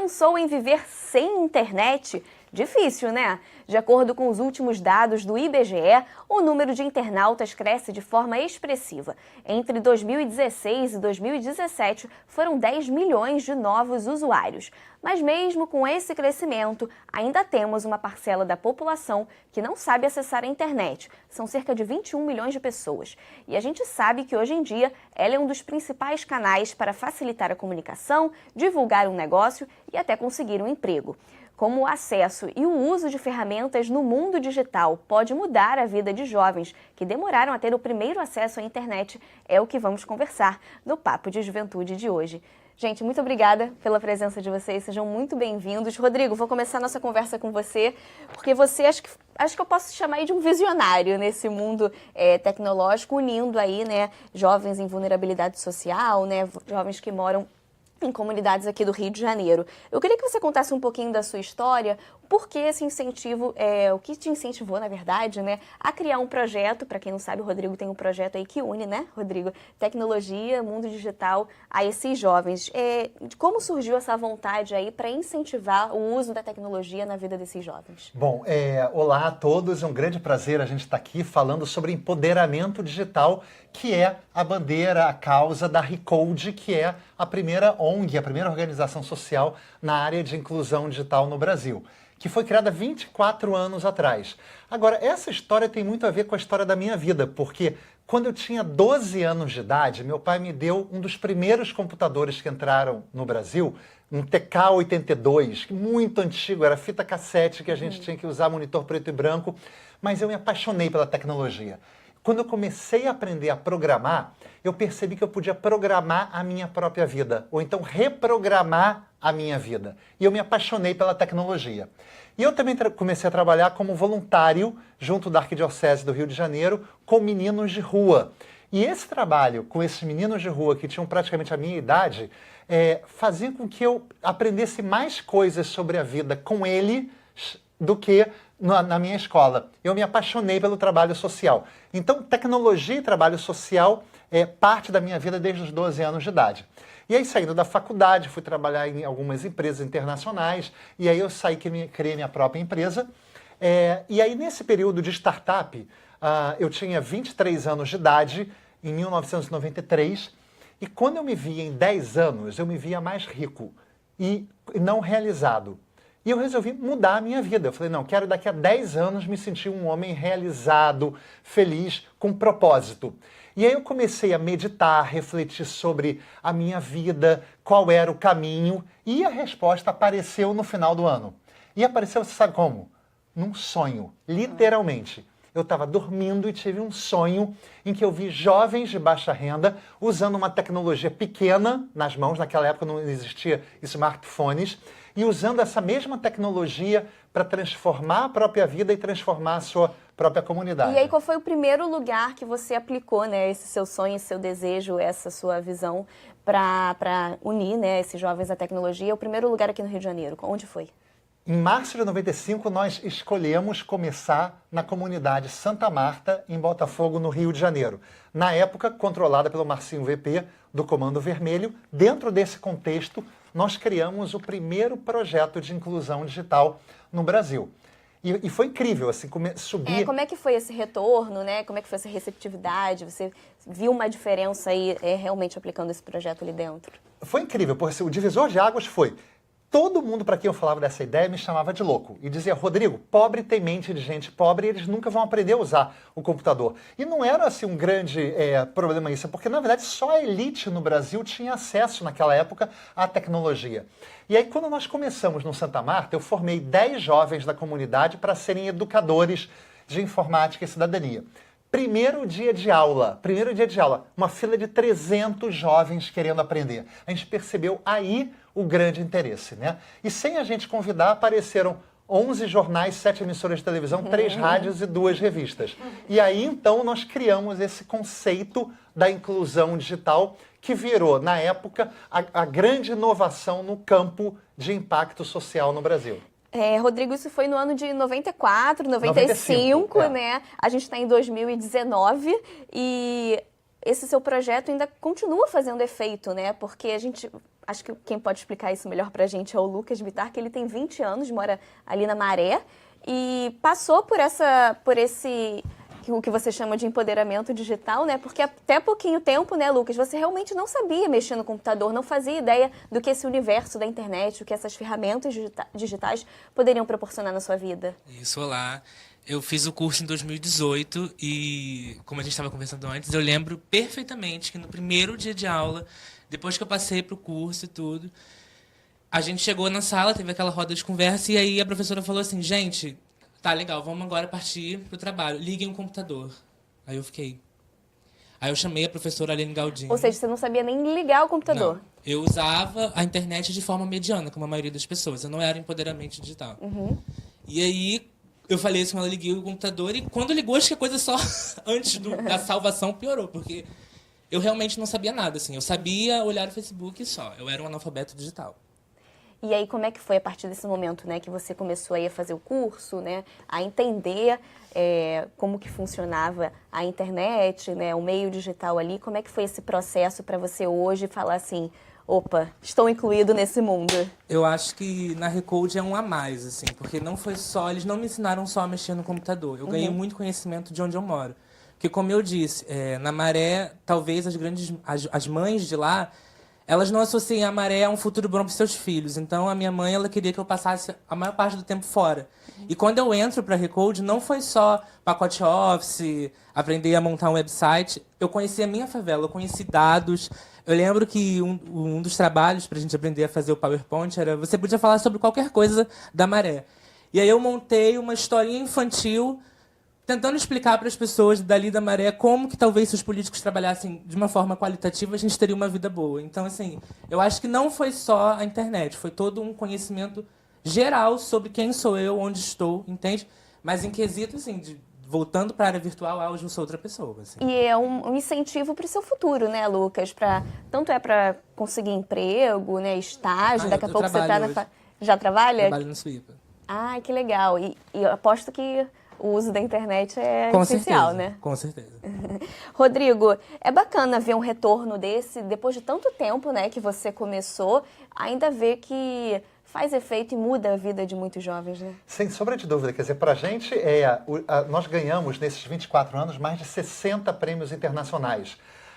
pensou em viver sem internet? Difícil, né? De acordo com os últimos dados do IBGE, o número de internautas cresce de forma expressiva. Entre 2016 e 2017, foram 10 milhões de novos usuários. Mas mesmo com esse crescimento, ainda temos uma parcela da população que não sabe acessar a internet. São cerca de 21 milhões de pessoas. E a gente sabe que hoje em dia ela é um dos principais canais para facilitar a comunicação, divulgar um negócio e até conseguir um emprego. Como o acesso e o uso de ferramentas no mundo digital pode mudar a vida de jovens que demoraram a ter o primeiro acesso à internet, é o que vamos conversar no Papo de Juventude de hoje. Gente, muito obrigada pela presença de vocês, sejam muito bem-vindos. Rodrigo, vou começar nossa conversa com você, porque você acho que eu posso chamar aí de um visionário nesse mundo tecnológico, unindo aí, né, jovens em vulnerabilidade social, né, jovens que moram em comunidades aqui do Rio de Janeiro. Eu queria que você contasse um pouquinho da sua história, por que esse incentivo, o que te incentivou, na verdade, né, a criar um projeto. Para quem não sabe, o Rodrigo tem um projeto aí que une, né, Rodrigo, tecnologia, mundo digital a esses jovens. Como surgiu essa vontade aí para incentivar o uso da tecnologia na vida desses jovens? Bom, olá a todos, é um grande prazer a gente estar aqui falando sobre empoderamento digital, que é a bandeira, a causa da Recode, que é a primeira ONG, a primeira organização social na área de inclusão digital no Brasil, que foi criada 24 anos atrás. Agora, essa história tem muito a ver com a história da minha vida, porque quando eu tinha 12 anos de idade, meu pai me deu um dos primeiros computadores que entraram no Brasil, um TK-82, muito antigo, era fita cassete que a gente tinha que usar, monitor preto e branco, mas eu me apaixonei pela tecnologia. Quando eu comecei a aprender a programar, eu percebi que eu podia programar a minha própria vida, ou então reprogramar a minha vida. E eu me apaixonei pela tecnologia. E eu também comecei a trabalhar como voluntário junto da Arquidiocese do Rio de Janeiro com meninos de rua. E esse trabalho com esses meninos de rua que tinham praticamente a minha idade fazia com que eu aprendesse mais coisas sobre a vida com eles do que na minha escola. Eu me apaixonei pelo trabalho social. Então, tecnologia e trabalho social é parte da minha vida desde os 12 anos de idade. E aí, saindo da faculdade, fui trabalhar em algumas empresas internacionais, e aí eu saí que criei minha própria empresa. E aí, nesse período de startup, eu tinha 23 anos de idade, em 1993, e quando eu me via em 10 anos, eu me via mais rico e não realizado. E eu resolvi mudar a minha vida. Eu falei, não, quero daqui a 10 anos me sentir um homem realizado, feliz, com propósito. E aí eu comecei a meditar, refletir sobre a minha vida, qual era o caminho, e a resposta apareceu no final do ano. E apareceu, você sabe como? Num sonho, literalmente. Eu estava dormindo e tive um sonho em que eu vi jovens de baixa renda usando uma tecnologia pequena nas mãos, naquela época não existia smartphones, e usando essa mesma tecnologia para transformar a própria vida e transformar a sua própria comunidade. E aí, qual foi o primeiro lugar que você aplicou, né, esse seu sonho, esse seu desejo, essa sua visão para unir, né, esses jovens à tecnologia? O primeiro lugar aqui no Rio de Janeiro, onde foi? Em março de 95, nós escolhemos começar na comunidade Santa Marta, em Botafogo, no Rio de Janeiro. Na época, controlada pelo Marcinho VP, do Comando Vermelho. Dentro desse contexto, nós criamos o primeiro projeto de inclusão digital no Brasil. E foi incrível, assim, subir... Como é que foi esse retorno, né? Como é que foi essa receptividade? Você viu uma diferença aí realmente aplicando esse projeto ali dentro? Foi incrível, porque assim, o divisor de águas foi... Todo mundo para quem eu falava dessa ideia me chamava de louco e dizia, Rodrigo, pobre tem mente de gente pobre e eles nunca vão aprender a usar o computador. E não era assim um grande problema isso, porque na verdade só a elite no Brasil tinha acesso naquela época à tecnologia. E aí quando nós começamos no Santa Marta, eu formei 10 jovens da comunidade para serem educadores de informática e cidadania. Primeiro dia de aula, uma fila de 300 jovens querendo aprender. A gente percebeu aí o grande interesse, né? E sem a gente convidar, apareceram 11 jornais, 7 emissoras de televisão, 3 rádios e 2 revistas. E aí, então, nós criamos esse conceito da inclusão digital que virou, na época, a grande inovação no campo de impacto social no Brasil. Rodrigo, isso foi no ano de 94, 95, né? A gente está em 2019 e esse seu projeto ainda continua fazendo efeito, né? Porque a gente acho que quem pode explicar isso melhor pra gente é o Lucas Bittar, que ele tem 20 anos, mora ali na Maré e passou por esse o que você chama de empoderamento digital, né? Porque até pouquinho tempo, né, Lucas, você realmente não sabia mexer no computador, não fazia ideia do que esse universo da internet, o que essas ferramentas digitais poderiam proporcionar na sua vida. Isso, olá. Eu fiz o curso em 2018 e, como a gente estava conversando antes, eu lembro perfeitamente que no primeiro dia de aula, depois que eu passei para o curso e tudo, a gente chegou na sala, teve aquela roda de conversa e aí a professora falou assim, gente, tá legal, vamos agora partir pro trabalho. Liguem o computador. Aí eu fiquei. Aí eu chamei a professora Aline Galdini. Ou seja, você não sabia nem ligar o computador. Não, eu usava a internet de forma mediana, como a maioria das pessoas. Eu não era empoderamento digital. E aí eu falei isso, ela liguei o computador e quando ligou, acho que a coisa só antes da salvação piorou, porque eu realmente não sabia nada, assim. Eu sabia olhar o Facebook e só. Eu era um analfabeto digital. E aí, como é que foi a partir desse momento, né, que você começou aí a fazer o curso, né, a entender como que funcionava a internet, né, o meio digital ali? Como é que foi esse processo para você hoje falar assim, opa, estou incluído nesse mundo? Eu acho que na Recode é um a mais, assim, porque não foi só, eles não me ensinaram só a mexer no computador. Eu ganhei muito conhecimento de onde eu moro. Porque, como eu disse, na Maré, talvez as mães de lá, elas não associam a Maré a um futuro bom para seus filhos. Então, a minha mãe, ela queria que eu passasse a maior parte do tempo fora. E quando eu entro para a Recode, não foi só pacote Office, aprender a montar um website. Eu conheci a minha favela, eu conheci dados. Eu lembro que um dos trabalhos para a gente aprender a fazer o PowerPoint era você podia falar sobre qualquer coisa da Maré. E aí eu montei uma historinha infantil tentando explicar para as pessoas dali da Maré como que talvez se os políticos trabalhassem de uma forma qualitativa, a gente teria uma vida boa. Então, assim, eu acho que não foi só a internet, foi todo um conhecimento geral sobre quem sou eu, onde estou, entende? Mas em quesito, assim, voltando para a área virtual, hoje eu sou outra pessoa. Assim. E é um incentivo para o seu futuro, né, Lucas? Tanto é para conseguir emprego, né, estágio, daqui a pouco você está Já trabalha? Trabalho no Suípa. Ah, que legal. E eu aposto que o uso da internet é essencial, né? Com certeza. Rodrigo, é bacana ver um retorno desse, depois de tanto tempo, né, que você começou, ainda ver que faz efeito e muda a vida de muitos jovens, né? Sem sombra de dúvida. Quer dizer, para a gente, nós ganhamos, nesses 24 anos, mais de 60 prêmios internacionais.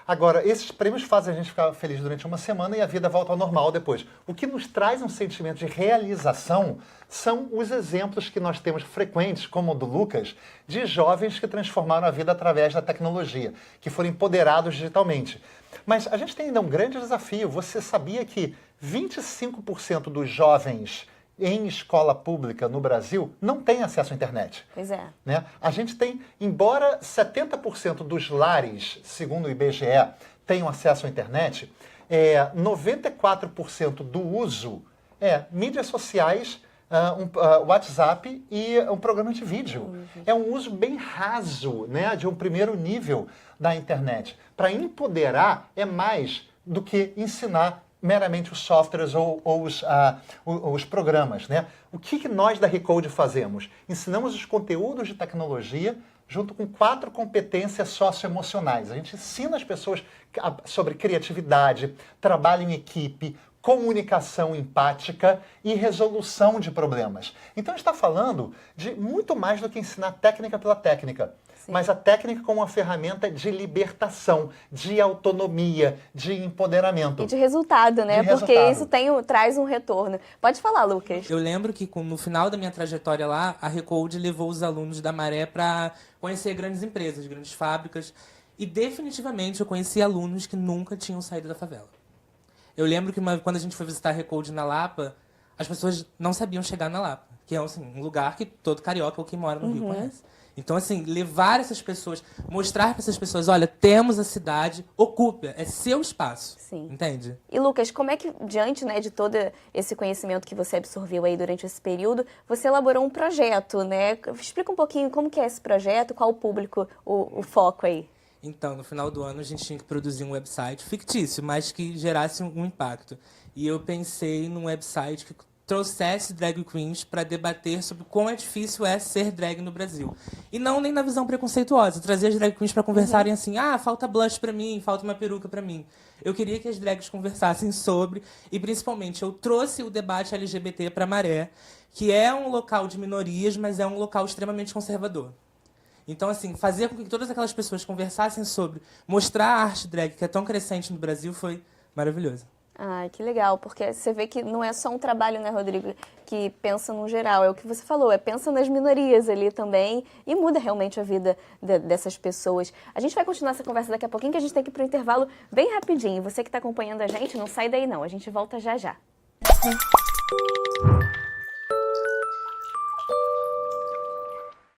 Agora, esses prêmios fazem a gente ficar feliz durante uma semana e a vida volta ao normal depois. O que nos traz um sentimento de realização são os exemplos que nós temos frequentes, como o do Lucas, de jovens que transformaram a vida através da tecnologia, que foram empoderados digitalmente. Mas a gente tem ainda um grande desafio. Você sabia que 25% dos jovens em escola pública no Brasil não tem acesso à internet? Pois é. Né? A gente tem, embora 70% dos lares, segundo o IBGE, tenham acesso à internet, 94% do uso é mídias sociais, WhatsApp e um programa de vídeo. É um uso bem raso, né, de um primeiro nível da internet. Para empoderar é mais do que ensinar meramente os softwares ou os programas, né? O que nós da Recode fazemos? Ensinamos os conteúdos de tecnologia junto com 4 competências socioemocionais. A gente ensina as pessoas sobre criatividade, trabalho em equipe, comunicação empática e resolução de problemas. Então, a gente está falando de muito mais do que ensinar técnica pela técnica. Sim. Mas a técnica como uma ferramenta de libertação, de autonomia, de empoderamento. E de resultado, né? Porque isso traz um retorno. Pode falar, Lucas. Eu lembro que no final da minha trajetória lá, a Recode levou os alunos da Maré para conhecer grandes empresas, grandes fábricas. E definitivamente eu conheci alunos que nunca tinham saído da favela. Eu lembro que quando a gente foi visitar a Recode na Lapa, as pessoas não sabiam chegar na Lapa, que é assim, um lugar que todo carioca ou quem mora no Rio conhece. Então, assim, levar essas pessoas, mostrar para essas pessoas, olha, temos a cidade, ocupa, é seu espaço. Sim. Entende? E, Lucas, como é que, diante, né, de todo esse conhecimento que você absorveu aí durante esse período, você elaborou um projeto, né? Explica um pouquinho como que é esse projeto, qual o público, o foco aí. Então, no final do ano, a gente tinha que produzir um website fictício, mas que gerasse um impacto. E eu pensei num website que trouxesse drag queens para debater sobre quão é difícil é ser drag no Brasil. E não nem na visão preconceituosa, trazer as drag queens para conversarem assim, falta blush para mim, falta uma peruca para mim. Eu queria que as drags conversassem sobre, e principalmente eu trouxe o debate LGBT para Maré, que é um local de minorias, mas é um local extremamente conservador. Então, assim, fazer com que todas aquelas pessoas conversassem sobre, mostrar a arte drag que é tão crescente no Brasil foi maravilhoso. Ah, que legal, porque você vê que não é só um trabalho, né, Rodrigo, que pensa no geral, é o que você falou, pensa nas minorias ali também e muda realmente a vida dessas pessoas. A gente vai continuar essa conversa daqui a pouquinho, que a gente tem que ir para o intervalo bem rapidinho. Você que está acompanhando a gente, não sai daí não, a gente volta já já.